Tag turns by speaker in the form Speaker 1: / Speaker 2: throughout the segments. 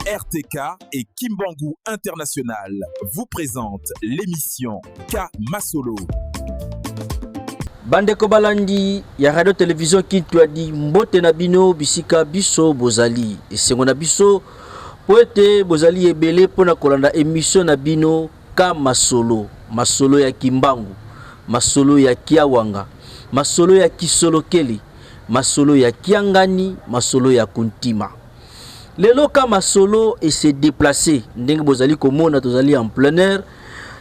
Speaker 1: RTK et Kimbangu International vous présentent l'émission K Masolo.
Speaker 2: Bandeko balandi ya radio télévision Kintu adi mbote na bino bisika biso bozali esengo na biso poete bozali ebele pona kolanda émission na bino K Masolo, masolo ya Kimbangu, masolo ya Kiawanga, masolo ya Kisolokeli, masolo ya Kiangani, masolo ya Kuntima. Lelo K Masolo et se déplacer ndenge bozali komona tozali en plein air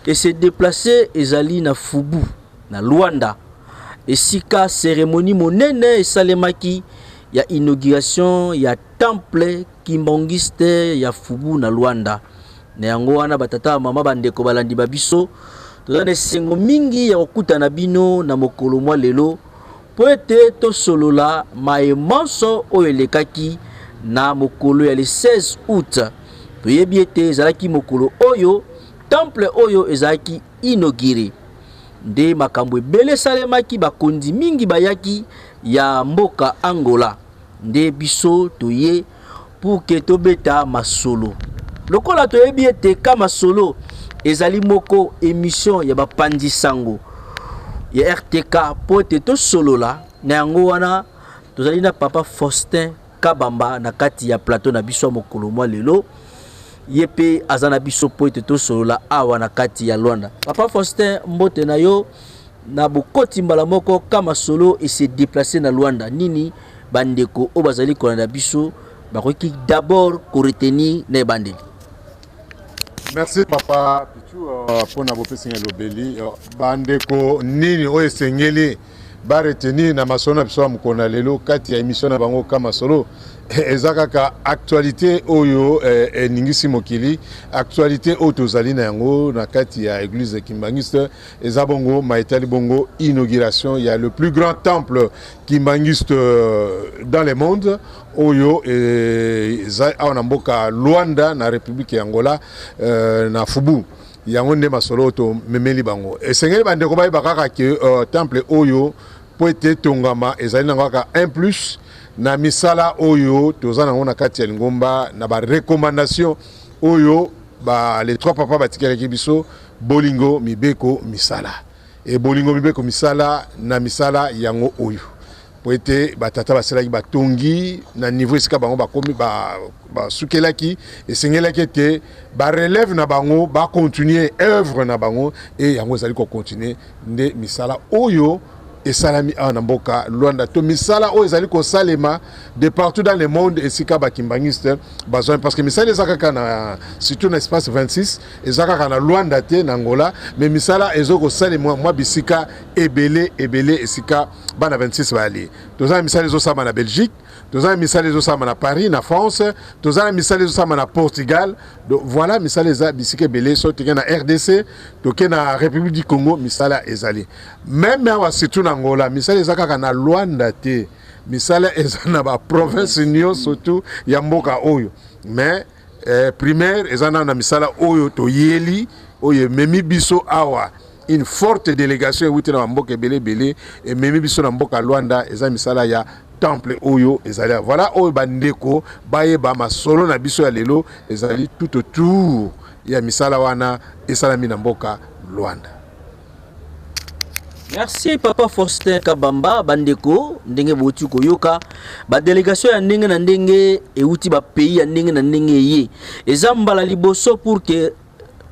Speaker 2: et se déplacer ezali na Fubu na Luanda. Esika cérémonie monene esalemaki ya inauguration ya temple kimbangiste ya Fubu na Luanda. Na yango wana batata mama bandeko balandi babiso tozana sengo mingi ya kokuta na bino na mokolo mwa lelo po ete tosolola maemanso oyo elekaki na mokolo ya le 16 août. Toyebi ete ezalaki mokolo oyo temple oyo ezalaki inauguré. Nde makambo ebele salemaki bakondi mingi bayaki ya mboka Angola. Nde biso toye pour que tobeta masolo. Lokola toyebi ete K Masolo ezali moko émission ya bapandi sango ya RTK po ete tosolola na yango wana tozali na papa Faustin Kabamba na kati ya plateau na biso mokolo mwa lelo yepe azana biso po ete tosolola awa na kati ya Luanda. Papa Faustin mbote na yo na bokoti mbala moko K Masolo et se déplacer na Luanda nini bandeko o bazali kolanda biso bakoki d'abord ko retenir na bandeli.
Speaker 3: Merci papa Pichu pour na bopesi lobeli bandeko nini o esengeli ba retenir na masolo biso mukona lelo kati ya émission na bango K Masolo ezakaka actualité oyo ningisi mokili actualité oyo tozali na yango na kati ya église kimbangiste ezabongo maitali bongo inauguration ya le plus grand temple kimbangiste dans le monde oyo awa na mboka Luanda na République ya Angola na Fubu yango nde masolo to memeli bango esengeli bandeko bayi bakaka ke temple oyo po ete tongama ezali na kaka 1+ na misala oyo tozana ngona kati ya Lingomba na ba recommandation oyo ba les trois papa batikelaki biso bolingo mibeko misala e bolingo mibeko misala na misala yango oyo po ete batata baselaki batongi na niveau esika bango bakomi ba sukelaki esengelaki ete ba relève na bango ba continuer œuvre na bango et yango ezali ko continuer nde misala oyo et salami en mboka Luanda to misala o ezali ko salema de partout dans le monde et sika bakimbangiste besoin parce que misala ezaka na surtout na espace 26 ezaka na Luanda te na Angola mais misala ezoko salema moi bisika ebele esika bana 26 bali tozana misala ezosama na Belgique tozana misala ezosama na Paris na France tozana misala ezosama na Portugal donc voilà misala eza bisika ebele so tike na RDC toke na République du Congo misala ezali même wa surtout na Angola misala ezaka na Luanda te misala ezana ba province nyo surtout ya mboka oyo mais primaire ezana na misala oyo to yeli oyo memi biso awa une forte délégation wuti na mboka ebele et memi biso na mboka Luanda eza misala ya temple oyo ezali voilà oyo bandeko baye ba masolo na biso ya lelo ezali tout autour ya misala wana esalami na mboka Luanda.
Speaker 2: Merci papa Faustin Kabamba bandeko ndenge boti koyoka ba délégation ya ndenge na ndenge euti ba pays ya ndenge na ndenge ye ezambala liboso pour que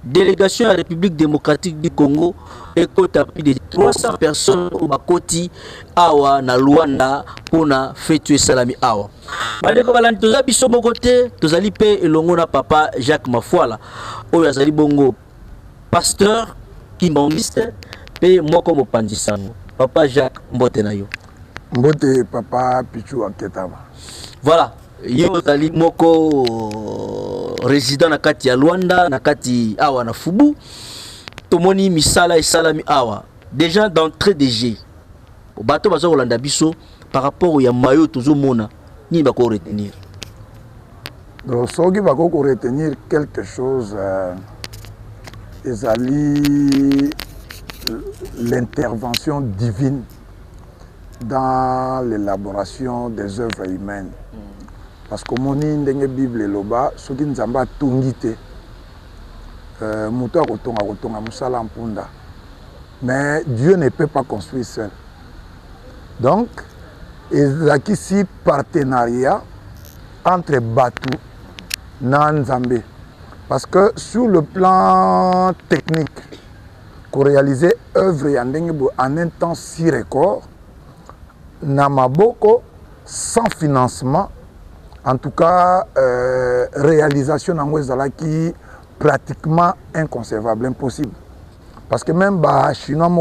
Speaker 2: délégation à la République démocratique du Congo ekota plus de 300 personnes au bakoti awa na Luanda pona fetu salami awa bandeko balandi toza biso bokote tozali pe elongo na papa Jacques Mafuala oyo azali bongo pasteur kimbangiste pe moko mopandi sango papa Jacques mbote na yo
Speaker 4: mbote papa Pichu Aketaba
Speaker 2: voilà yo zali moko résident na kati ya Luanda na kati awa na Fubu tomoni misala esalami awa déjà d'entrée de jeu bato bazo kolanda biso par rapport ya mayo tozomona ni bako retenir
Speaker 4: donc soki bako ko retenir quelque chose ezali l'intervention divine dans l'élaboration des œuvres humaines. parce que moni ndenge Bible eloba soki nzambe atongi te moto akotonga mosala mpunda. Mais Dieu ne peut pas construire seul. Donc ezalaki si partenariat entre Batu na Nzambe. Parce que sur le plan technique, pour réaliser œuvre en un temps si record, na maboko, sans financement, en tout cas, réalisation qui pratiquement inconcevable, impossible. Parce que même les Chinois,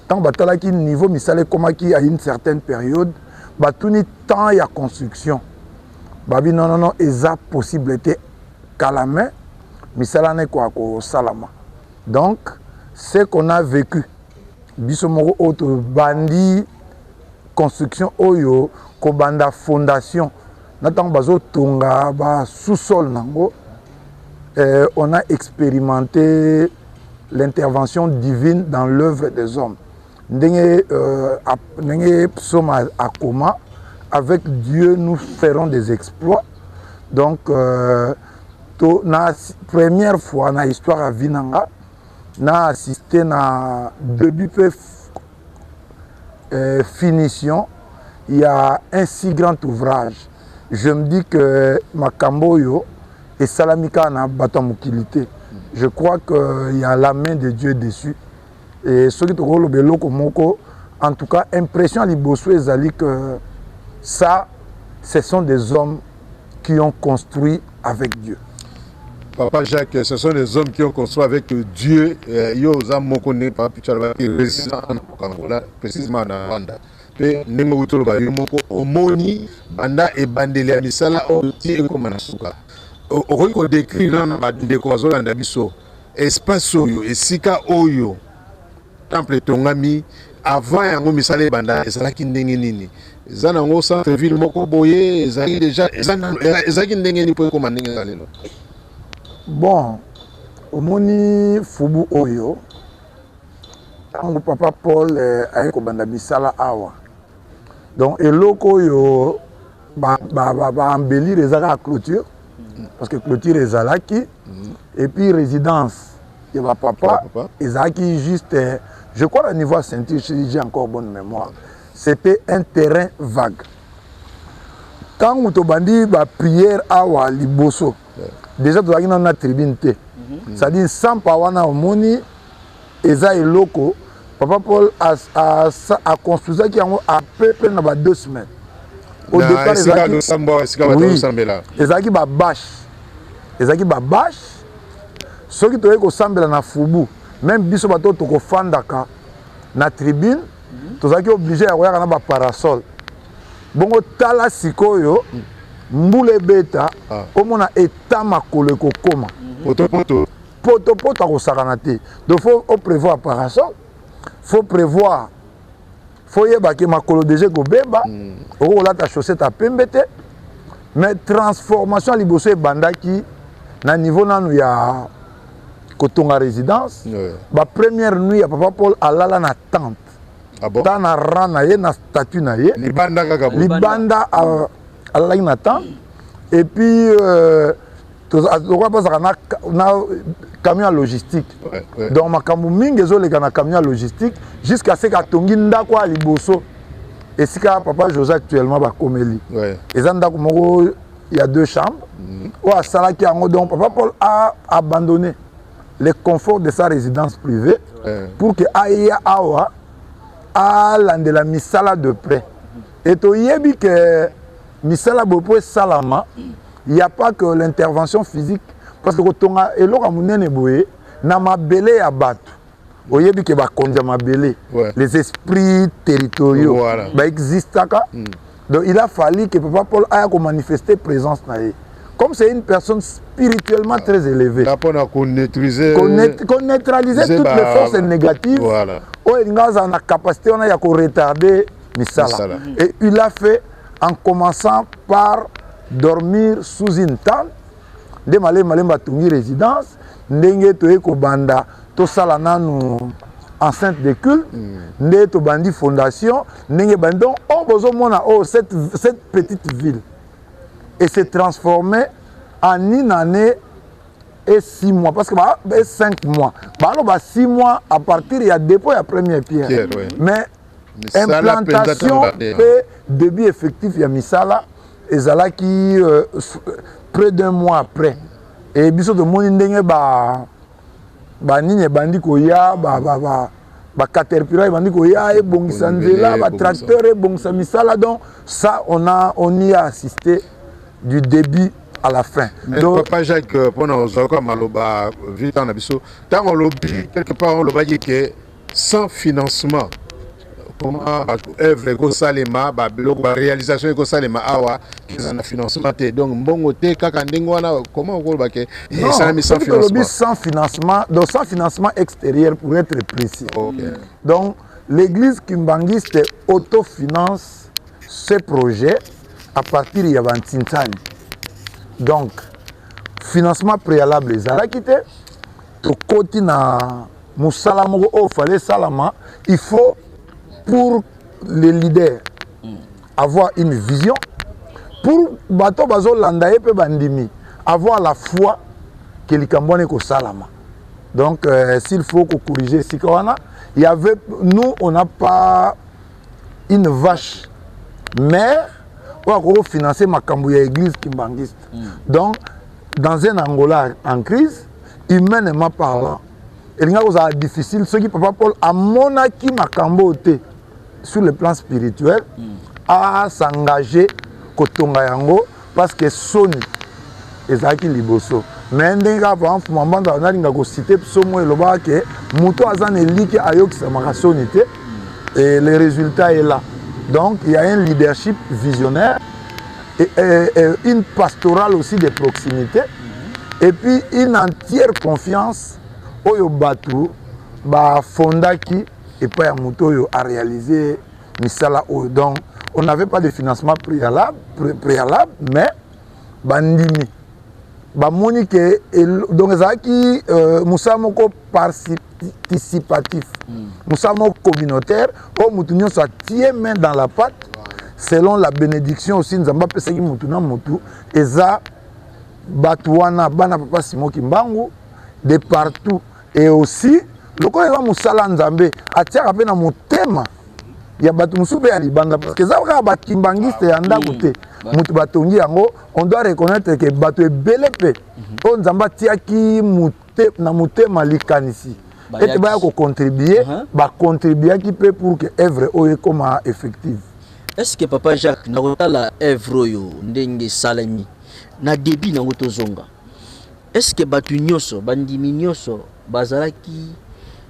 Speaker 4: tant que niveau misale komaki à une certaine période, tout ni temps ya construction. Babi non, eza possibilité qu'à la main, misala ne quoi ko salama. Donc, ce qu'on a vécu, bisomoro auto bandi construction oyo ko banda fondation, natang bazo tonga ba sous-sol nango, on a expérimenté l'intervention divine dans l'œuvre des hommes. Ndenge psaume à coma, avec Dieu nous ferons des exploits. Donc la première fois dans l'histoire à Vinanga, n'a assisté à début finition, il y a un si grand ouvrage. Je me dis que Makamboyo et Salamika na batamukilité. Je crois qu'il y a la main de Dieu dessus. Et ce qui est en tout cas, impression à Liboso et Zali que ça, ce sont des hommes qui ont construit avec Dieu.
Speaker 3: Papa Jacques, ce sont des hommes qui ont construit avec Dieu. Précisément en Rwanda. Omoni banda e bandeli misala oti ko manasuka. Oko décrit dans ba décoration na biso. Espace oyo esika oyo temple tongami avant yango misala banda ezalaki ndenge nini. Ezana ngo centre ville moko boye ezali déjà ezaki ndenge ni po ko mandenge lelo.
Speaker 4: Bon, omoni fubu oyo tango papa Paul ayeko banda misala awa. Donc eloko yo ba embellir les à clôture parce que clôture est zalaki et puis résidence de ma papa ezaki juste je crois au niveau à Saint-Yves, j'ai encore bonne mémoire, c'était un terrain vague. Quand on te bandi ba prière awa liboso déjà tu as une tribune té ça dit sans pawana omoni eza eloko. Papa Paul a construit ça qui a à peu près 2 semaines. Au départ, ezaki ba bâche. Ezaki ba bâche. Ceux qui toye ko sambela na fubu, même biso bato to ko fandaka na tribune, tozaki obligé ya koyaka na ba parasol. Bongo tala sikoyo mbule beta omona etama makolo kokoma. Poto ko sakana te. Donc faut prévoir parasol. Faut prévoir, faut y avoir que ma colo déjà go beba, ou là ta chaussette à pembete, mais transformation liboso et bandaki, na niveau na nous y a kotonga résidence, ba première nuit à papa Paul alala na tente, dans na rana ye na statue na ye, libanda alala na tente, et puis na camion logistique. Donc ma kamoumingi zo les camion logistique jusqu'à ce que tongi ndako a liboso. Et si papa José actuellement ba komeli. Et ça ndako moko il y a 2 chambres. Ou à salaki ango donc papa Paul a abandonné les conforts de sa résidence privée pour que aïe awa a la misala de près. Et to yebi que misala bopo salama. Il n'y a pas que l'intervention physique. Parce que quand on a les esprits territoriaux existent. Donc il a fallu que Papa Paul ait manifesté présence. Comme c'est une personne spirituellement très élevée, qu'on neutraliser toutes les forces négatives, il a la capacité de retarder Misala. Et il l'a fait en commençant par dormir sous une tente. De malé batungi résidence ndenge toye ko banda to sala nanu enceinte de culte ndenge to bandi fondation ndenge bandon on bozo mona cette petite ville et s'est transformé en une année et 6 mois. Parce que 5 mois. Alors, 6 mois à partir, il y a dépôt, il y a première pierre.
Speaker 3: Ouais.
Speaker 4: Mais implantation et début effectif, il y a Misala, et Zala qui près d'un mois après. Et biso de mon indenge nini bandi koya caterpillar bandi koya et bongisa nzela tracteur et bongisa misala. Donc ça on y a assisté du début à la fin.
Speaker 3: Donc Papa Jacques pendant encore maloba vite en abisso tant on lobby quelque part on lobby que sans financement comment œuvre go salema ba réalisation go salema awa qu'ils en financement donc mbongo te kaka ndengo wana comment on va que sans financement.
Speaker 4: Sans financement, donc sans financement extérieur pour être précis.
Speaker 3: Okay.
Speaker 4: Donc l'église kimbangiste autofinance ce projet à partir de Yavantintani. Donc financement préalable les ala quitté to côté na musala moko o fallait salama, il faut pour les leaders avoir une vision, pour bato bazo landaye pe bandimi avoir la foi que les Cambonais ko salama. Donc s'il faut corriger Sikawana, il y avait nous on n'a pas une vache mère pour financer ma cambouya église kimbangiste. Donc dans un Angola en crise humainement parlant, il y a difficile ce qui papa Paul a monaki makambote sur le plan spirituel à s'engager kotonga yango parce que soni ezaki liboso mais ndenga avant maman na linga ko citer somo eloba ke muto azan eliki ayokisa makasoni te et le résultat est là. Donc il y a un leadership visionnaire et une pastorale aussi de proximité et puis une entière confiance oyo batu ba fondaki et pas à Moutoyo à réaliser Misala. Donc, on n'avait pas de financement préalable mais bandimi. Monique, donc, Zaki, Moussa Moko participatif, Moussa Moko communautaire, où Moutounio soit tient main dans la pâte, selon la bénédiction aussi, nous avons pensé que Moutouna Moutou, et ça, Batouana, Bana Papa Simo Kimbangu, de partout, et aussi, le corps est Moussala Nzambe, atia rappelé dans mon thème. Il y a Batou Moussou à Libanda parce que ça va battre Kimbangiste et Anda côté. Moutou Batongi yango, on doit reconnaître que Batou est bel épée. On Nzamba Tiaki Mouté na Mouté Malikanisi. Et tu vas contribuer, contribuer qui peut pour que l'œuvre soit comme effective.
Speaker 2: Est-ce que Papa Jacques n'a pas la œuvre yo ndenge salami na débit na ngotozonga? Est-ce que Batou nyoso bandimi nyoso bazalaki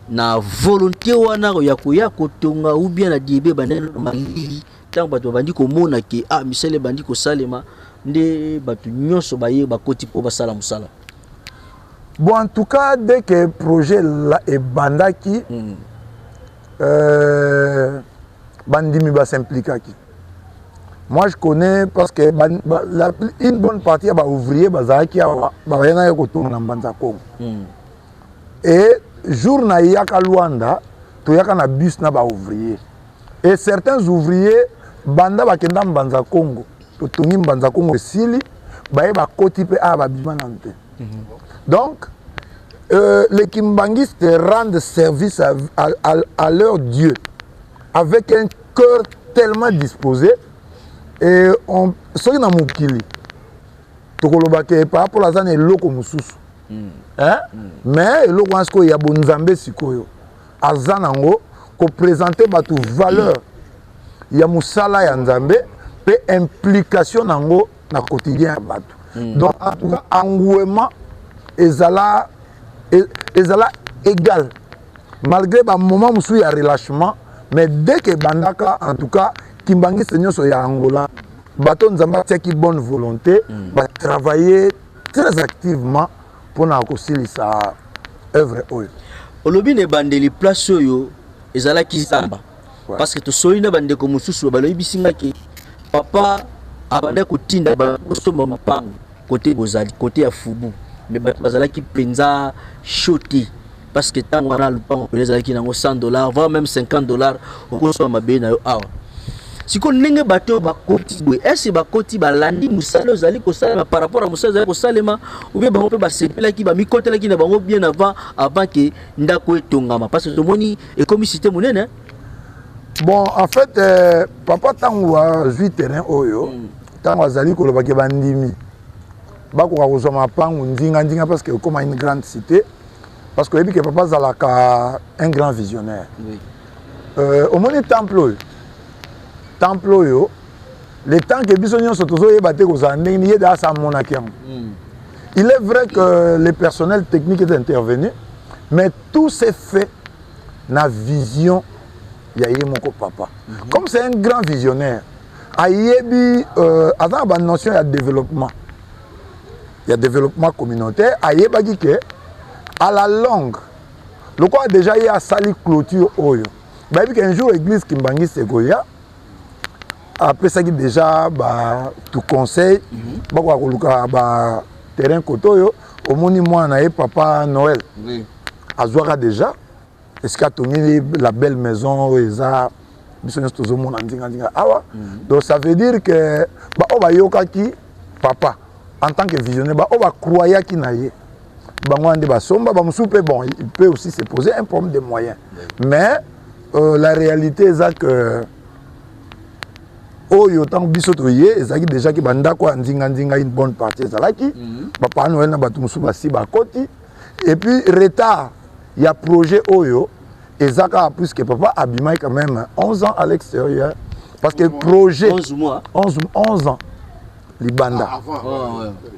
Speaker 2: na volonté wana ya koya kotonga ou bien na diebe banene malili tant bato bandi ko mona ke misele bandi ko salema nde bato nyonso baye bakoti po basala musala?
Speaker 4: Bon, en tout cas dès que projet là est bandaki bandimi ba s'impliquaki. Moi je connais parce que une bonne partie ba ouvrier bazaki ba yana ko tonga na Mbanza Congo. Et jour na yaka Luanda to yaka na bus na ba ouvrier et certains ouvriers banda bakenda Mbanza Congo to tongi Mbanza Congo sili ba ba koti pe ba bimanante. Donc les kimbangistes rendent service à leur Dieu avec un cœur tellement disposé et on soki na mukili to koloba ke par rapport à ça ne loko mususu. Mais le roi ya bonzambe sikoyo azanango ko présenter batu valeur ya musala ya nzambe pe implication nango na quotidien ya batu. Donc en tout cas engouement ezala égal malgré ba moment musu ya relâchement mais dès que bandaka en tout cas kimbangi senyoso ya Angola bato nzamba tiaki bonne volonté va travailler très activement pour na kosilisa œuvre oyo.
Speaker 2: Olobi ne bandeli place oyo ezala kizamba parce que to soina bande ko mususu baloyi bisinga ki papa abanda kotinda ba kosoma mapango côté bozali côté ya fubu mais bazala ki penza shoti parce que tant wana lupango peleza ki nango $100 voire même $50 okosoma mabe na yo awa. siko ndenge bato bakoti boye est-ce bakoti balandi musala ozali kosalema par rapport à musala ozali kosalema ou bien bango mpe basepelaki bamikotelaki na bango bien avant que ndako etongama parce que tomoni ekomi cité monene.
Speaker 4: Bon, en fait, papa tango azwi terrain oyo tango azali kolobaki bandimi bakoka kozwa mapango ndinga parce que comme une grande cité parce que yebi que papa azalaka un grand visionnaire. Oui. Omoni temple oyo le temps que biso nyonso tozoyeba te kozala ndenge ye da sa monaki yango. Il est vrai que le personnel technique est intervenu, mais tout s'est fait na vision ya ye moko papa. Comme c'est un grand visionnaire, ayebi avant la notion de développement. Il y a développement communautaire, ayebaki ke à la longue, le quoi déjà il y a sali clôture oyo. Bah un jour l'église Kimbangi Segoya après ça qui déjà bah tout conseil, bah quoi koluka bah terrain kotoyo, au moni moi na papa Noël. Oui. Azwaka déjà. Est-ce qu'il y a la belle maison eza donc ça veut dire que bah on va yokaki papa en tant que visionnaire bah on va croire qu'il n'a ye bah bon il peut aussi se poser un problème de moyens mais la réalité est que oh yotant bisoto ye ezaki déjà ki banda ko ndinga une bonne partie ezalaki papa Noël na batu musu basi ba koti et puis retard il y a projet Oyo et Zaka puisque papa abima quand même 11 ans à l'extérieur parce que projet
Speaker 2: 11 mois
Speaker 4: 11 ans Libanda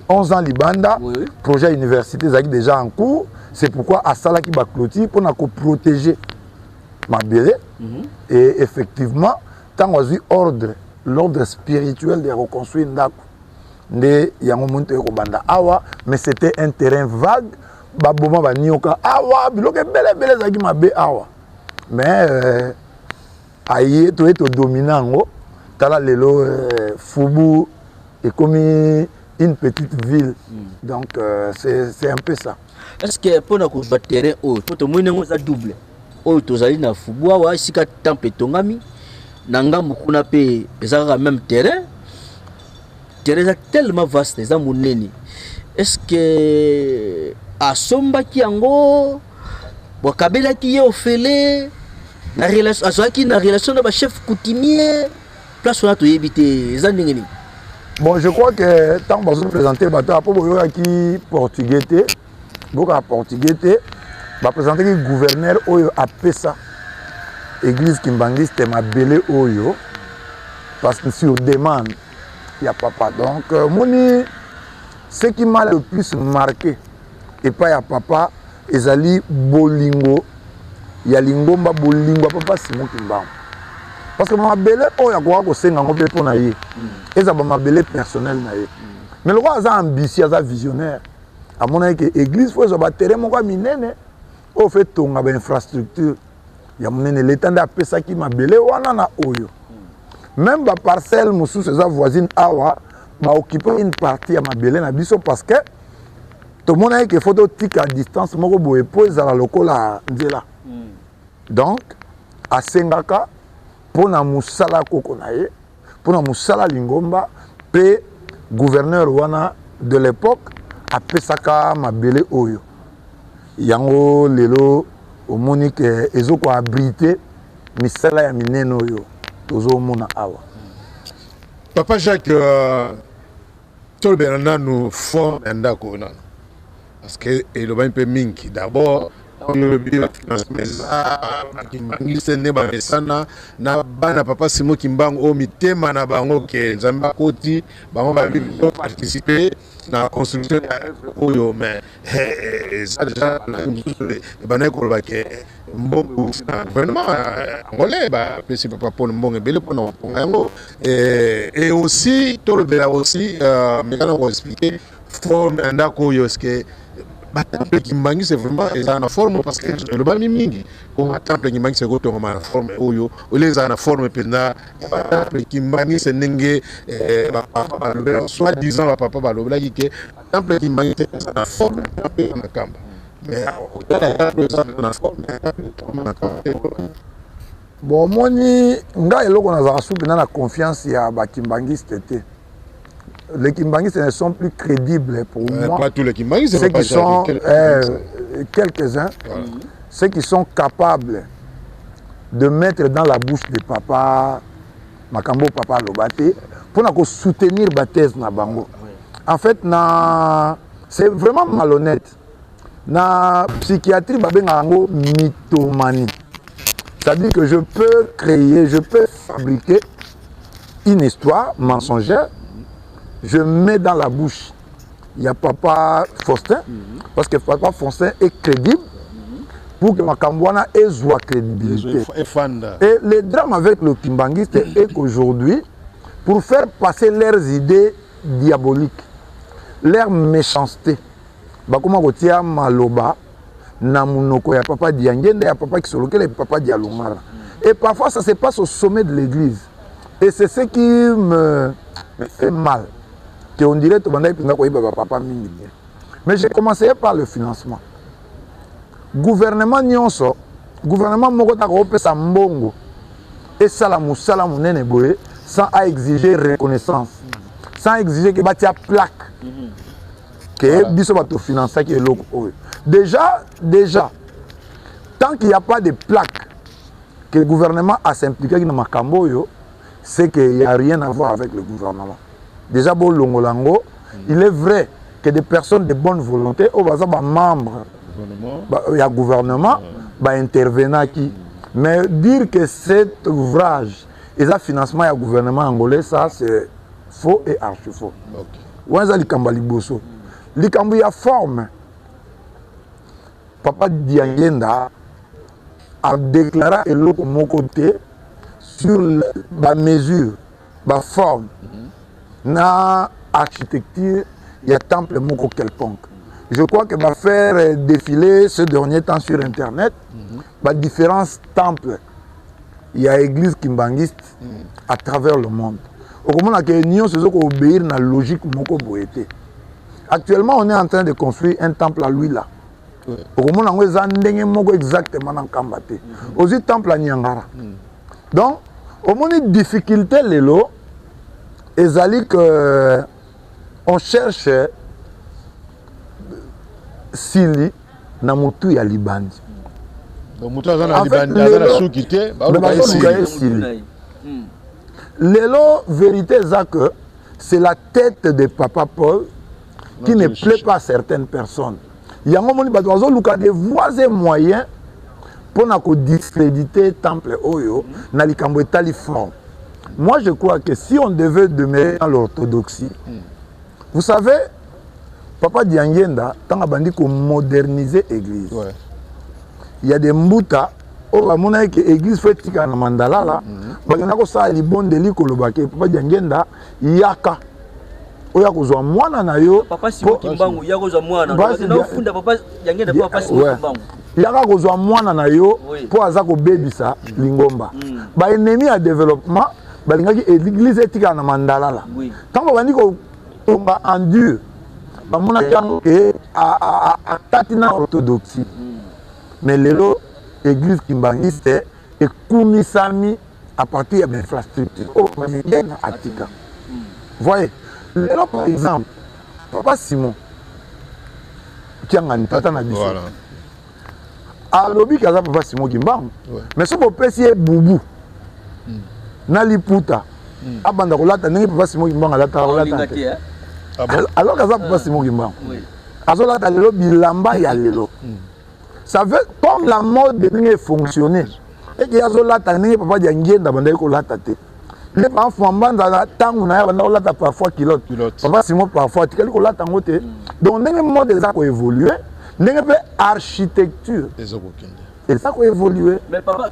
Speaker 4: 11 ans Libanda oui. Projet université Zaki déjà en cours c'est pourquoi à Sala qui va clôturer pour nous protéger ma belle et effectivement tant on a eu l'ordre spirituel de reconstruire Ndako de yango monte ko banda awa mais c'était un terrain vague baboma banioka awa biloke bele zaki mabe awa mais aye to eto dominango tala lelo Fubu est comme une petite ville donc c'est un peu ça.
Speaker 2: Est-ce que pour na ko terrain o pour to mwine ngo za double o to zali na Fubu awa sika temple tongami nanga mukuna pe ezaka même terrain est tellement vaste eza monene. Est-ce que asombaki yango wakabelaki ye ofele na relation azwaki na relation na ba chef coutumier place on a to yebite eza ndenge ni.
Speaker 4: Bon je crois que tant que vous présenter bato apo boyoki portugais te boka portugais te ba présenter ki gouverneur oyo apesa église Kimbangi c'était mabele oyo parce que si on demande il y a papa donc moni ce qui m'a le plus marqué et pas ya papa ezali bolingo ya lingomba bolingo papa Simon Kimbangu parce que mabele oyo akwa ko senga ngo pe pona ye eza ba mabele personnel na ye mais le roi a ambitieux a visionnaire à mon avis que église faut ba terrain moko minene au fait tonga ba infrastructure ya monene l'état da pesa ki mabele wana na oyo même ba parcelle mususu eza voisine awa ba occuper une partie ya mabele na biso parce que tout le monde a que photo tique à distance moko boye po ezala lokola nzela donc à Sengaka pour na musala koko na ye pour na musala lingomba pe gouverneur wana de l'époque a pesaka mabele oyo yango lelo omoni ke ezoko abrité misala ya mineno oyo tozo mona awa.
Speaker 3: Papa Jacques tol benana nous forme ndako na parce que il va un peu minki d'abord le bilan financement Kimbangi sene ba mesana na bana papa Simon Kimbangu o mitema na bango ke nzamba koti bango ba participer na construction oyo mais ça déjà bana ko ba ke mbongo vraiment ngolé ba pesi papa pour mbongo bele pour na pongo et aussi tol bela aussi mais quand on expliquer forme ndako yo ce que temple Kimbangi c'est vraiment en forme parce que le bami mingi comme temple Kimbangi c'est goto en forme oyo les en forme pena temple Kimbangi c'est nenge papa soit disant papa baloba ki temple Kimbangi c'est en forme en kamba mais en forme
Speaker 4: Bon, moni, nga eloko nazala soupe na confiance ya ba kimbangiste te. Les kimbangistes ne sont plus crédibles pour moi.
Speaker 3: Pas tous les kimbangistes,
Speaker 4: ceux qui sont quelques-uns, voilà. Ceux qui sont capables de mettre dans la bouche de papa Makambo papa Lobate pour soutenir la thèse na bango. En fait, c'est vraiment malhonnête. Na psychiatrie babenga ngo mythomanie. C'est-à-dire que je peux créer, je peux fabriquer une histoire mensongère, je mets dans la bouche, il y a papa Faustin, parce que papa Faustin est crédible, pour que Makambouana ait soit crédibilité. Et le drame avec le kimbangiste est qu'aujourd'hui, pour faire passer leurs idées diaboliques, leur méchanceté, bakoma kotia maloba, na munoko ya papa Diangende, ya papa Kisolokele, ya papa Dialongara. Et parfois ça se passe au sommet de l'église. Et c'est ce qui me fait mal. On dirait que papa mingi. Mais j'ai commencé par le financement. Gouvernement nyonso, gouvernement moko ta ko pesa mbongo. Et ça la musala munene boye sans exiger reconnaissance. Sans exiger que batia plaque. Que biso bato financer que loko. Déjà, tant qu'il n'y a pas de plaque que le gouvernement a s'impliqué dans Makambo yo, c'est qu'il n'y a rien à voir avec le gouvernement. Déjà, bon, Longolango, il est vrai que des personnes de bonne volonté, au bas membres, il y a gouvernement, intervenant qui. Mais dire que cet ouvrage et ça financement, il y a gouvernement angolais, ça c'est faux et archi faux. Où est-ce que Bosso? Likambu y a forme. Papa Diangenda a déclaré que l'autre mon côté sur la mesure, la forme, na architecture, il y a temple moko quelconque. Je crois que va faire défiler ce dernier temps sur internet, différents temples. Il y a église kimbangiste à travers le monde. Au moment où l'union se obéir à la logique moko boété. Actuellement, on est en train de construire un temple à Louila. Au moment où on est exactement dans Kambate. Aussi temple à Nyangara. Donc, au moins une difficulté les lots, et que on cherche Sili na mutu ya Libandi.
Speaker 3: Donc mutu na Libandi na soukité,
Speaker 4: les lots vérité que c'est la tête de papa Paul qui ne plaît pas à certaines personnes. Il y a un moment où il y a des voies et moyens pour discréditer temple Oyo na likambo etali forme. Moi je crois que si on devait demeurer dans l'orthodoxie, vous savez, papa Diangenda, tant a bandi qu'on moderniser l'église. Il y a des mbouta, oh la monnaie que l'église fait tika na mandala là, bagana ko sa li bon deli ko lobake papa Diangenda yaka. Oya kozwa mwana na yo
Speaker 2: papa Simon Kimbangu ya kozwa mwana na funda papa Diangenda papa Simon Kimbangu
Speaker 4: yaka kozwa mwana na yo po aza ko bebisa lingomba ba ennemi ya développement balingaki l'église etika na mandala là tant ba bandi ko tomba en Dieu ba mona ke a tatina orthodoxie mais lelo église kimbangiste et kumisami à partir de l'infrastructure oh manière atika voyez lelo par exemple papa Simon qui a un tata na biso alobi kaza papa Simon Kimbangu mais ce pesi e bubu na liputa abanda kolata ndenge papa Simon Kimbangu alata kolata alors kaza papa Simon Kimbangu azolata lelo bilamba ya lelo ça veut comme la mode de ndenge fonctionner et que azolata ndenge papa Diangenda banda kolata te les enfants banda tangu na ya banda kolata parfois kilote papa Simon parfois tikali kolata ngote donc ndenge mode eza ko évoluer ndenge pe architecture et ça a évolué.
Speaker 2: Mais papa,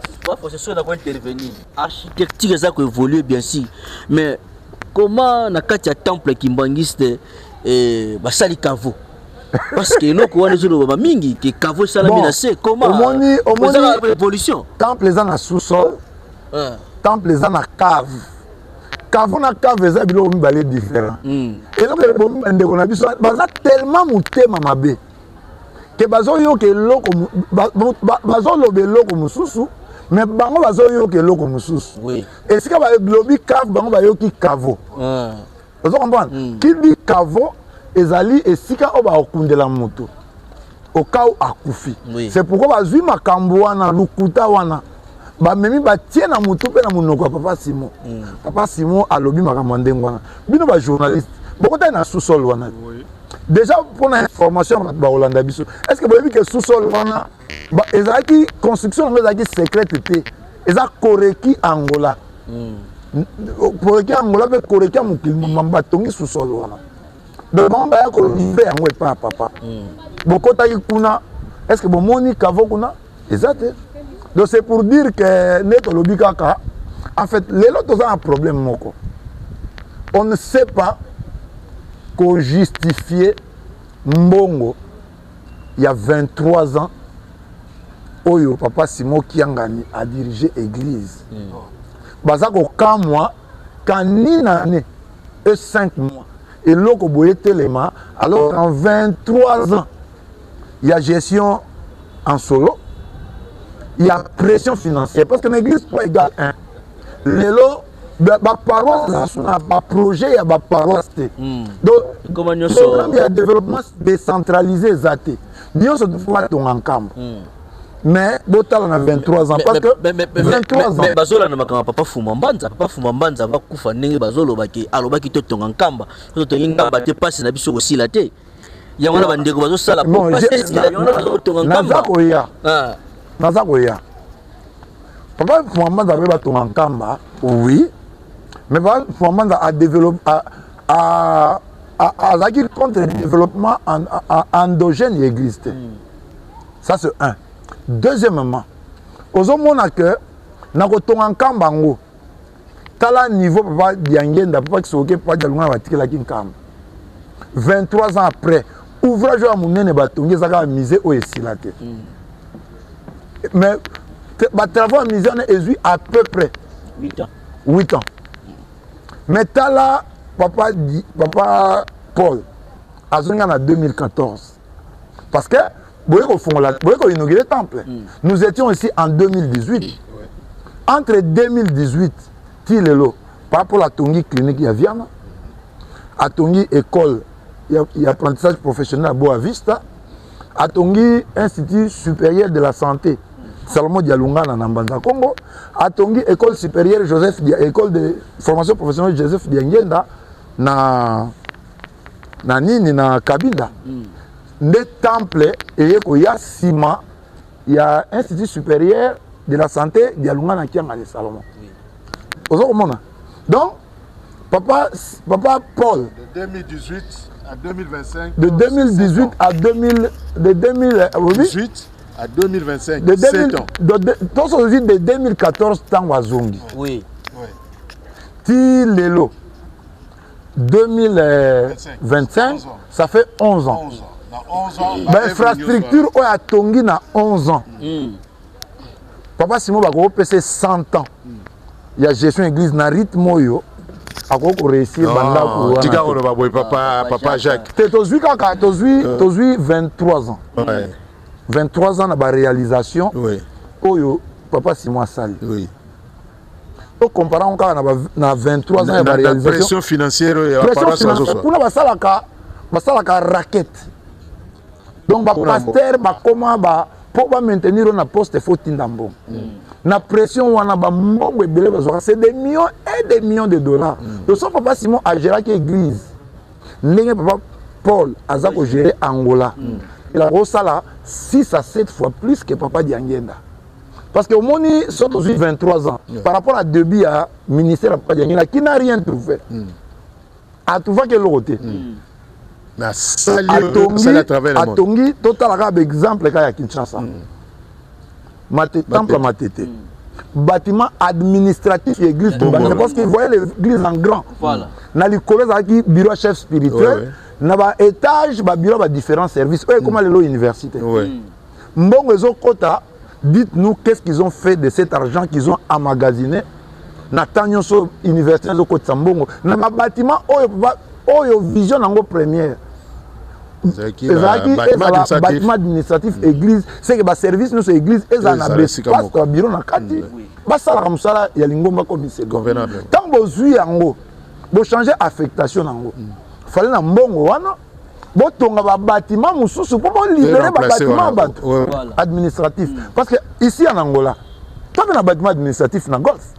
Speaker 2: c'est sûr d'avoir intervenu. Architecture, ça a évolué bien sûr. Mais comment na kati ya temple kimbangiste basali kavo? Parce que nous quoi les autres mingi que kavo sala menacé comment?
Speaker 4: Au moins
Speaker 2: évolution.
Speaker 4: Temple les en sous-sol. Temple les en cave. Kavo na cave ça bilo mi balé différent. Et donc les bombe ndeko na biso baza tellement mutema mabe. Que bazo yo ke loko bazo lobe loko mususu mais bango bazoyoka eloko mosusu. Esika balobi cave bango bayoki cavo. Vous comprenez? Qui dit cavo ezali esika o bakundela moto au cas où akufi. C'est pourquoi bazui makambo wana lukuta wana bamemi batie na moto pe na monoko ya Papa Simon. Papa Simon alobi makambo ndengo wana. Bino ba journaliste bokota na sous-sol wana. Déjà pour l'information ba Holanda biso. Est-ce que vous avez vu que sous-sol wana ezaki construction ezaki secrète te. Eza koreki Angola. Koreki Angola pe koreki mokili mamba tongi sous-sol wana. Donc on va ko livrer yango pa papa. Bokota kuna est-ce que bon moni kavo kuna exact. Donc c'est pour dire que neto lobi kaka en fait les autres ont un problème moko. On ne sait pas qu'on justifier mbongo il y a 23 ans oyo Papa Simon Kiangani a dirigé église. Bazako kamwa kanina ne et 5 mois et loko boye telema alors en 23 ans il y a gestion en solo, il y a pression financière parce que l'église pas égale 1. Lelo ba paroisse ba projet ya ba paroisse. Donc il y a développement décentralisé zaté. Nous sommes fois ton encambre. Mais botal on a 23 ans parce que 23 ans
Speaker 2: mais bazola na makamba papa Fumambanza va kufa ndenge bazolo baki alobaki to tonga nkamba to tonga te passe na biso aussi la te ya wana bandeko bazo sala pour passer ya wana tonga nkamba
Speaker 4: nazakoya Papa Fumambanza va tonga nkamba oui mais Papa Fumambanza a développé a contre le développement endogène existe. Ça c'est un. Deuxièmement, aux hommes que na kotonga nkamba ngo tala niveau Papa Diangenda Papa Kisoke Papa Dialunga batikela kinkamba 23 ans après ouvrage à munene batongi zaka misé o esilate mais ba travaux misé on est à peu près 8 ans mais tala Papa Paul azonga na 2014 parce que inauguré le temple. Nous étions ici en 2018. Entre 2018 Tilelo, par rapport à la Tongi clinique, il y a Viana, à Tongi école, il y a apprentissage professionnel à Boa Vista, à Tongi Institut supérieur de la santé, Salomon Dialunga na Nambanza Congo, à Tongi école supérieure Joseph école de formation professionnelle Joseph Diangenda na Nini na Kabinda. Des temples et il y a Sima, il y a Institut supérieur de la santé Dialunga na Kianga de Salomon. Donc, Papa Paul.
Speaker 3: De 2018 à 2025.
Speaker 4: De 2018 à 2018
Speaker 3: à 2025.
Speaker 4: De 2014 temps Wazongi.
Speaker 2: Oui.
Speaker 4: Ti Lelo. 2025, ça fait 11 ans.
Speaker 3: 11 ans.
Speaker 4: L'infrastructure a Tongi na 11 ans. Papa Simon Bako PC 100 ans. Il y a gestion église na rythme yo. Ako ko réussir banda ko.
Speaker 3: Tika ko ba boy papa Jacques.
Speaker 4: Tozui 23 ans. 23 ans na ba réalisation.
Speaker 3: Oui.
Speaker 4: Oyo Papa Simon Sali.
Speaker 3: Oui.
Speaker 4: Donc comparant na 23 ans de réalisation.
Speaker 3: Pression financière et
Speaker 4: pour la basalaka raquette. Donc ba pasteur ba comment ba pour maintenir na poste faut tindambo. Na pression wana ba mbongo ebele bazwa c'est des millions et des millions de dollars. Donc son Papa Simon a géré l'église. Ndenge Papa Paul azako gérer Angola. Il a resala 6 à 7 fois plus que Papa Diangenda. Parce que au moins, ils sont 23 ans. Par rapport à Debi, à ministère Papa Diangenda, qui n'a rien trouvé. A trouvé quel côté.
Speaker 3: À
Speaker 4: Tongi, total arabe exemple, il y a Kinshasa. Temple Matete. Bâtiment administratif et église. Parce qu'ils voyaient l'église en grand.
Speaker 2: Voilà.
Speaker 4: Dans les collèges, bureau chef spirituel. Dans l'étage, bureau, différents services. Comment les universités. Mbongo Kota. Dites-nous qu'est-ce qu'ils ont fait de cet argent qu'ils ont emmagasiné dans l'université de Côte Sambongo. Dans le bâtiment, Oyo Vision en première. bâtiment administratif église c'est que service nous église eza na espace to bureau na kati basala comme ça ya lingomba commissaire tant bozui yango bo changer affectation yango fallait na mbongo wana bo tonga ba bâtiment mususu po bo libérer ba bâtiment administratif parce que ici en Angola toi na bâtiment administratif na golf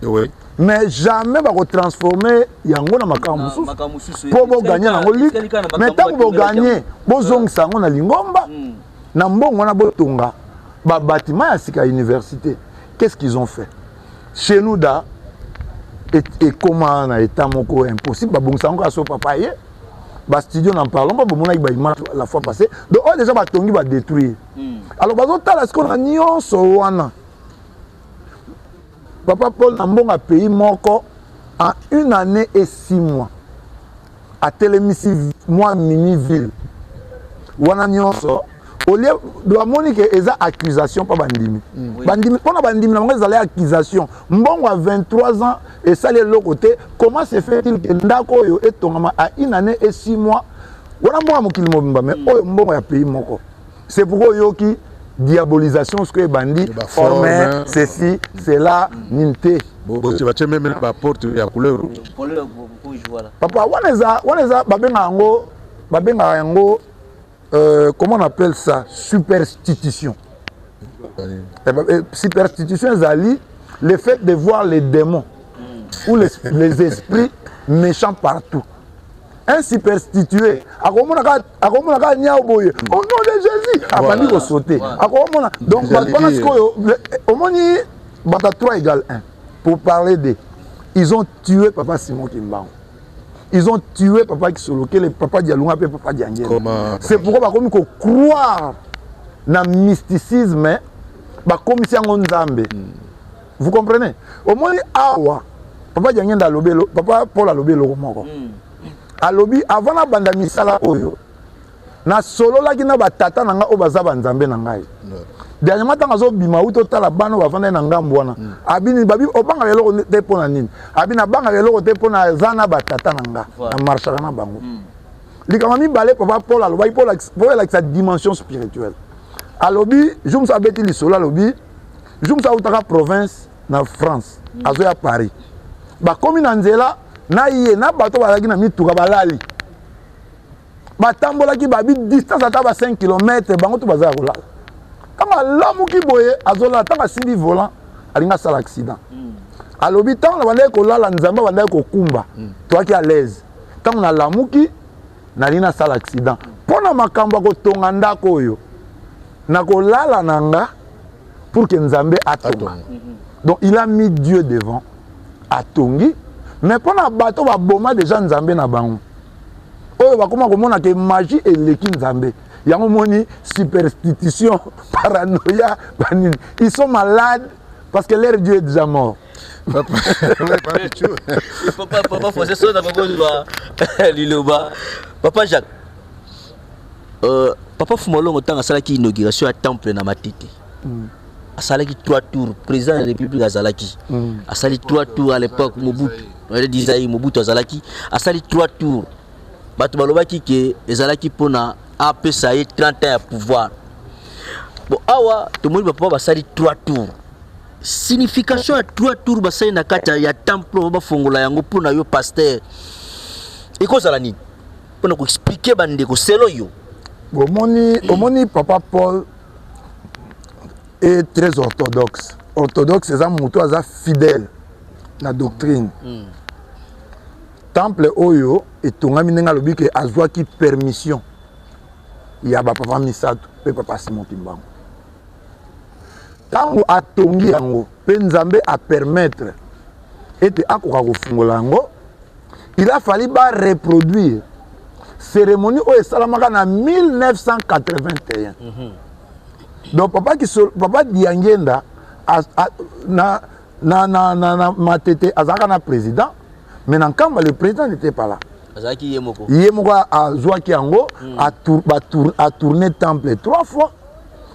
Speaker 4: mais jamais va transformer yango na makambo mususu po bo gagner nango lit mais tant bo gagner bo zongisa ngo na lingomba na mbongo na bo tonga ba bâtiment ya sika université qu'est-ce qu'ils ont fait chez nous da et comment na état moko impossible ba bongisa ngo aso papa ye ba studio n'en parlons pas bon ba image la fois passée donc on déjà ba tongi ba détruire alors bazo tala ce qu'on a nyonso wana Papa Paul Nambonga pays moko en 1 année et 6 mois à Télémissi moi mini ville wana nyonso au lieu de la monique eza accusation pas bandimi bandimi pona bandimi na ngeza la accusation mbongo à 23 ans et ça les l'autre côté comment se fait-il que ndako yo etongama à 1 année et 6 mois wana mbongo mokili mobimba mais oyo mbongo ya pays moko c'est pourquoi yoki diabolisation ce que bandi former ceci cela ninte
Speaker 3: tu vas même la porte ya couleur
Speaker 4: papa waneza babenga yango comment on appelle ça superstition superstition zali le fait de voir les démons ou les esprits méchants partout. Un superstitué, akomona nyao boye au nom de Jésus abandi ko sauter akomona donc parce que omoni bata 3 égale 1 pour parler de ils ont tué papa Simon Kimbangu, ils ont tué papa Kisoloke, le papa Dialunga et papa Diangé. C'est pourquoi bakomi ko croire na mysticisme bakomi siango nzambe. Vous comprenez? Omoni awa papa Diangé ndalobelo papa Paul alobelo moko alobi avant na banda misala oyo na solo la kina batata nanga o baza banzambe na ngai dernièrement tanga zo bima uto tala bano bafanda na ngambo wana abini babi obanga lelo te pona nini abina banga lelo te pona zana batata nanga na marche na bango likama mi balé papa Paul alobi Paul avec sa dimension spirituelle alobi jum sa beti li solo alobi jum sa utaka province na France azo ya Paris ba komi na nzela na ye na bato balaki na mituka balali batambola ki babi distance ata ba 5 km bango to bazala kolala kama lamu ki boye azola tanga simbi volant alinga sala accident alobi tant na bande ko lala nzamba bande ko kumba toi ki à l'aise tant na lamuki na lina sala accident pona makambo ko tonga ndako oyo na ko lala nanga pour que nzambe atonga donc il a mis Dieu devant atongi. Mais pendant bateau va boma déjà nzambe na bango. Oyo ba koma komona ke magie et leki nzambe. Yango moni superstition, paranoïa, banine. Ils sont malades parce que leur Dieu est déjà mort.
Speaker 2: Papa François ça na bango liloba. Papa Jacques. Papa Fumolongo tanga sala ki inauguration à temple na Matete. Asalaki 3 tours président de la République azalaki asali 3 tours à l'époque Mobutu Dizayi Mobutu azalaki asali 3 tours bato balobaki ke ezalaki pona apesa ye 30 ans à pouvoir bon awa to moni papa basali 3 tours signification ya 3 tours basali na kata ya temple ba fongola yango pona yo pasteur ekozala nini pona ko expliquer bande ko selo yo
Speaker 4: omoni papa Paul est très orthodoxe. Orthodoxe, c'est un mouton fidèle à la doctrine. Temple Oyo et Tongaminenga lobi que azwa qui permission. Il y a papa Misato et papa Simon Kimbangu. Tango a tongi yango, Penzambe a permettre et akoka ko fungolango. Il a fallu reproduire cérémonie Oyo salamaka na 1981. Donc papa Diangenda na Matete azaka na président mais dans Kamba le président n'était pas là.
Speaker 2: Azaki yemoko.
Speaker 4: Yemoko a zwaki yango a tourné temple 3 fois.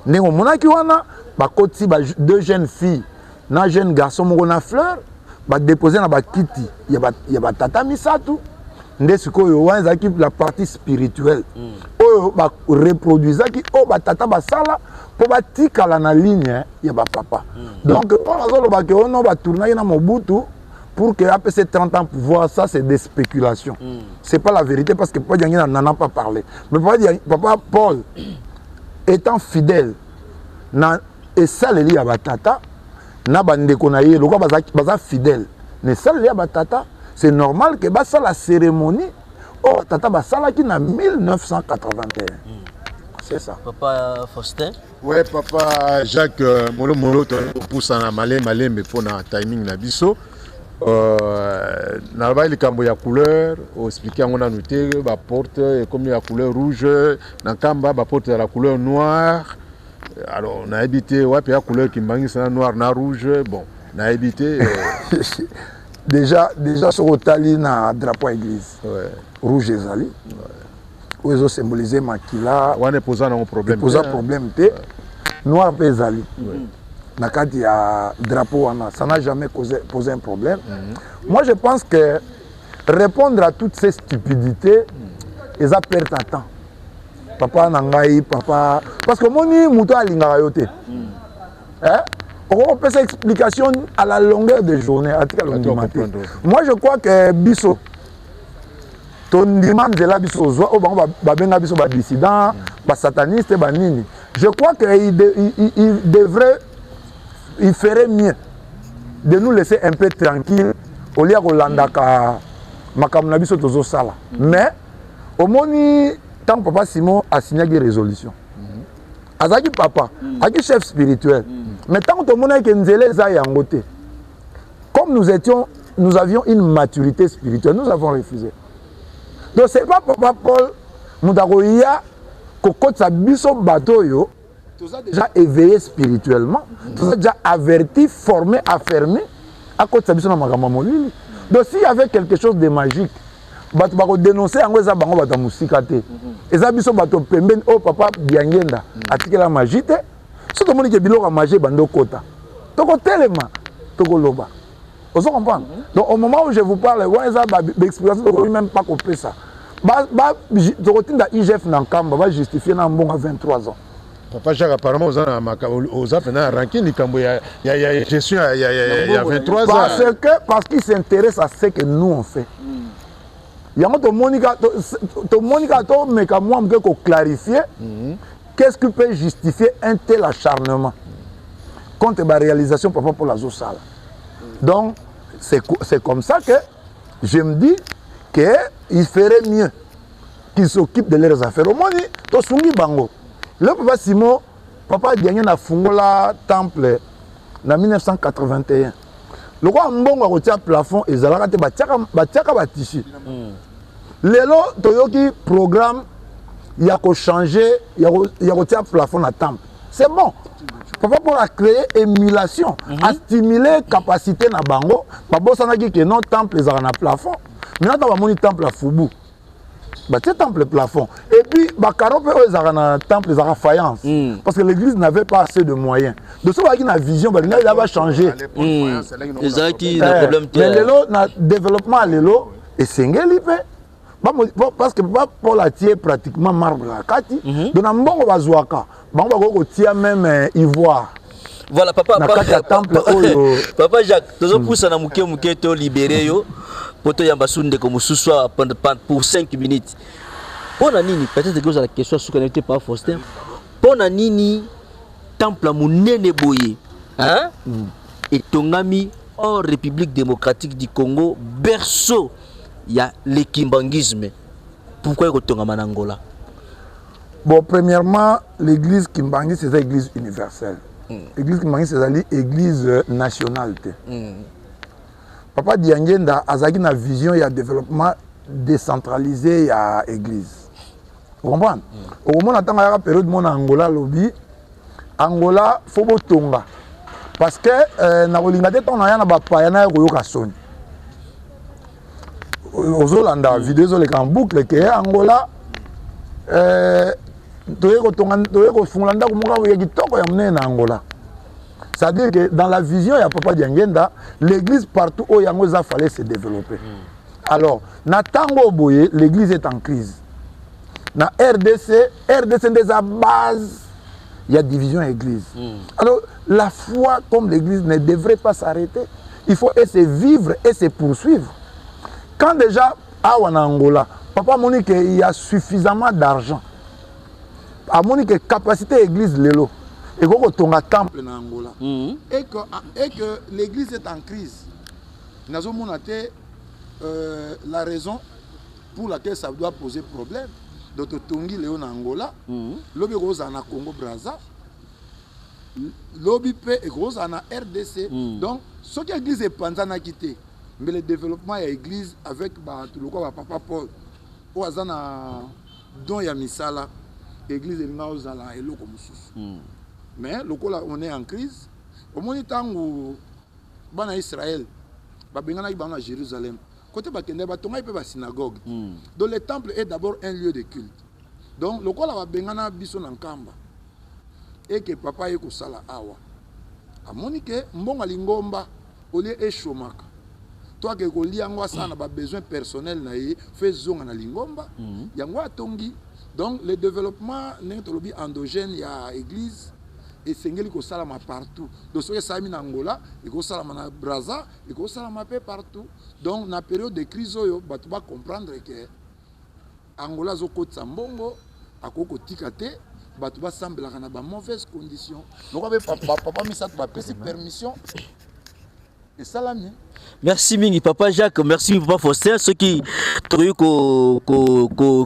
Speaker 4: Nengo monaki wana ba koti ba 2 jeunes filles na jeune garçon moko na fleur ba déposer na ba kiti ya ba tata Misato nde sikoyo wana ezalaki la partie spirituelle oyo bareproduisaki oyo batata basala mpo batikala na ligne ya bapapa donc oyo nazolobaki ono batournaki na Mobutu pour que APC 30 ans pouvoir, ça c'est des spéculations. C'est pas la vérité parce que Papa Diangé n'en a pas parlé. Mais Papa Paul, étant fidèle, et ça le lit à Batata, na bande konaye, le quoi baza fidèle. Mais ça le lit à Batata, c'est normal que ça la cérémonie, oh Tata basala qui na 1981. C'est ça.
Speaker 2: Papa Faustin.
Speaker 3: Ouais, papa Jacques Molo pousse en malé mais pour na timing na biso. Na ba likambo ya couleur expliquer on a noté ba porte comme la couleur rouge na kamba ba porte la couleur noire. Alors on a habité ouais puis la couleur qui manque c'est noir na rouge bon on a habité
Speaker 4: déjà sur Otali na drapeau église ouais. Rouge et zali où ils ont symbolisé makila
Speaker 3: on est posé un problème
Speaker 4: problème té noir et zali na kati ya drapeau ça n'a jamais posé un problème. Moi je pense que répondre à toutes ces stupidités ils a perdre ta temps. Papa nangai papa parce que moni muto alingaka yo te. Hein? On peut cette explication à la longueur de journée moi je crois que biso ton demande de la biso zo o bango ba benga biso ba dissident ba sataniste ba nini. Je crois que il ferait mieux de nous laisser un peu tranquille au lieu de landaka makamna biso tozo sala. Mais au moni tant papa Simon a signé une résolution. Azaki papa, aki chef spirituel. Mais tant que mon que nzele za yangote. Comme nous avions une maturité spirituelle, nous avons refusé. Donc c'est pas papa Paul Mudaroya kokotsa biso bateau yo. Tout ça déjà éveillé spirituellement, tout ça déjà averti, formé, affermé à côté de ça. Donc s'il y avait quelque chose de magique, bah tu vas dénoncer en ça bango bata musikate. Et ça biso bato pemben oh papa biangenda atike la magie te. Si tout le monde qui biloko magie bando kota. Toko telema, toko loba. Vous comprenez? Donc au moment où je vous parle, ouais ça l'explication de même pas copier ça. Bah tu retiens da IGF Nankamba va justifier na mbonga 23 ans.
Speaker 3: Papa Jacques, apparemment, aux apprenants ranking, il y a gestion il y a 23 ans.
Speaker 4: Parce qu'ils s'intéressent à ce que nous on fait. Il y a ton Monica, mais quand moi, je veux clarifier qu'est-ce qui peut justifier un tel acharnement contre la réalisation papa pour la Zosala. Donc, c'est comme ça que je me dis qu'il ferait mieux qu'ils s'occupent de leurs affaires. Au moins, tu sungi bango. Le papa Simon, papa Diangé na fungola temple en 1981. Le roi Mbongo a retiré le plafond et Zalaka te batiaka batichi. Lelo toyoki programme il y a changé, il y a retiré le plafond na temple. C'est bon. Papa pour créer émulation, à stimuler la capacité na bango, papa sanaki que non temple les na plafond. Maintenant on va temple à Fubu. C'est temple plafond. Et puis, Bakaro peut avoir temple de faïence. Parce que l'église n'avait pas assez de moyens. De ce qui a une vision, il va changer.
Speaker 2: Mais
Speaker 4: le développement à l'élo, et c'est parce que Paul a tiré pratiquement marbre à Kati. Donc, on va Zouaka. On va même ivoire.
Speaker 2: Voilà, papa Jacques, tu as poussé à Mouké libéré. Poto Yambasunde comme sous-soir pour 5 minutes. Pour nini, peut-être que vous avez la question sous connecté par Faustin. Pour nini, temple Mounene Boye, hein? Et Tongami en République démocratique du Congo, berceau, il y a l'équimbangisme. Pourquoi il y a en Angola?
Speaker 4: Bon, premièrement, l'église Kimbangi, c'est l'église universelle. L'église Kimbangi, c'est l'église nationale. Papa Diangenda a une vision et un développement décentralisé à l'église. Vous comprenez? Au moment où on a la période de Angola, Angola, il faut tonga. Parce que on a un payana qui sonné. Aux Hollandais, vidéo les en boucle que Angola, Angola. C'est-à-dire que dans la vision, il y a Papa Diangenda, l'église partout où il fallait se développer. Alors, na tango boye, l'église est en crise. Na RDC des à base, il y a division église. Alors, la foi comme l'église ne devrait pas s'arrêter. Il faut essayer de vivre et se poursuivre. Quand déjà, à Angola, papa m'a dit qu'il y a suffisamment d'argent. A moni que capacité église lelo et qu'on a temple en Angola et que l'église est en crise. Nous avons la raison pour laquelle ça doit poser problème. Donc tongi léo en Angola, lobby rose en Congo Brazza, lobby pe et rose en RDC. Donc ce que l'église est pendant à quitter, mais le développement de l'église avec le quoi papa Paul, au azana don ya misala. L'église est là et l'eau comme ça. Mais le coup là, on est en crise. Au moment où on est en Israël, on est à Jérusalem. Côté Bakende, on est à la synagogue. Donc le temple est d'abord un lieu de culte. Donc le coup là, on est à Kamba. Et que papa est au Sala Awa. A Monique, on a lingomba, au lieu de chômaka. Toi que tu as besoin personnel, fais zone à lingomba. Yangwa tongi. Donc, le développement endogène, il y a l'église et c'est ce qui salama partout. Donc, ce qui est en Angola, il y a salama Brazza, il y a salama partout. Donc, dans la période de crise, on va comprendre que Angola est au Tsambongo, à Koko Tikate, on va sembler dans de mauvaises conditions. Donc, papa m'a pris permission. Et salami.
Speaker 2: Merci Mingi Papa Jacques, merci Papa Foster, ceux qui trouvent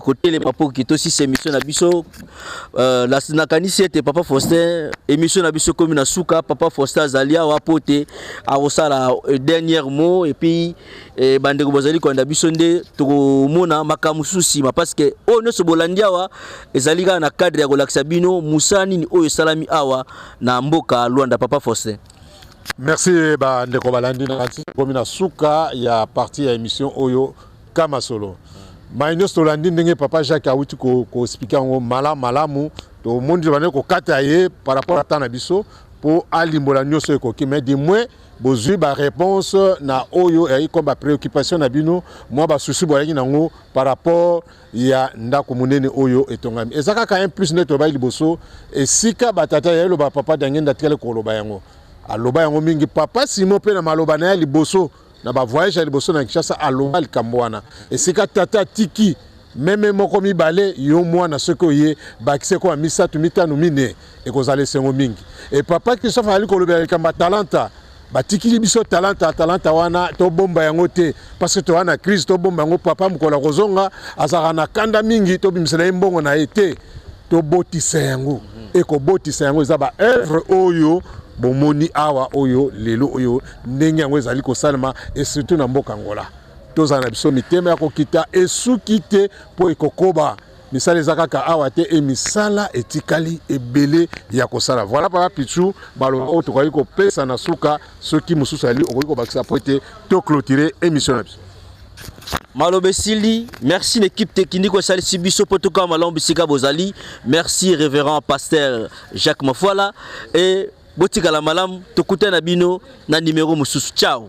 Speaker 2: côté les papas qui aussi ces émissions Nabiso la Sinakani c'était Papa Foster émission Nabiso comme na Souka Papa Foster Zalia wapote a osala dernier mot et puis bandeko bazali ko Nabiso nde to mona makamususi parce que ono so bolandia wa ezali na cadre ya kolakisa bino musani ni oyo salami awa na mboka Luanda Papa Foster.
Speaker 3: Merci ndeko balandi na komina suka ya partie ya émission oyo kama solo. Mainos tolandi ndenge Papa Jacques awuti ko expliquer ngo malamu to mondi bane ko kata ye par rapport à tana biso pour alimbola nyoso ekoki mais du moins bozui ba réponse na oyo et comme ba préoccupation na bino moi ba souci boyangi nango par rapport ya ndako munene oyo etongami ezaka ka un plus neto ba liboso et sika batata ya lo ba papa dangenda tele ko lo ba yango aloba yango mingi papa simo pe na maloba na liboso na ba voyage ya liboso na Kinshasa aloba likambwana esika tata tiki meme moko mibale yo mwana soko ye bakise ko misatu mitano mine e kozale sengo mingi et papa Christophe ali ko loba likamba talenta batiki biso talenta wana to bomba yango te parce que to wana crise to bomba yango papa mukola kozonga azaka na kanda mingi to bimisela mbongo na ete to botisa yango e ko botisa yango za ba œuvre oyo bomoni awa oyo lelo oyo ndenge yango ezali kosalema et surtout na mboka Angola tozana biso mitema ya kokita esukite po ekokoba misala ezaka ka awa te e misala etikali ebele ya kosala voilà papa Pichu balo o to ko pesa na suka soki mususu ali ko bakisa pote to clôturer émission na biso.
Speaker 2: Malobe Sili, merci l'équipe technique au Sali Sibiso Potoka Malambisika Bozali, merci révérend pasteur Jacques Mafuala et Botika la malam, tokute na bino na numéro mususu. Ciao.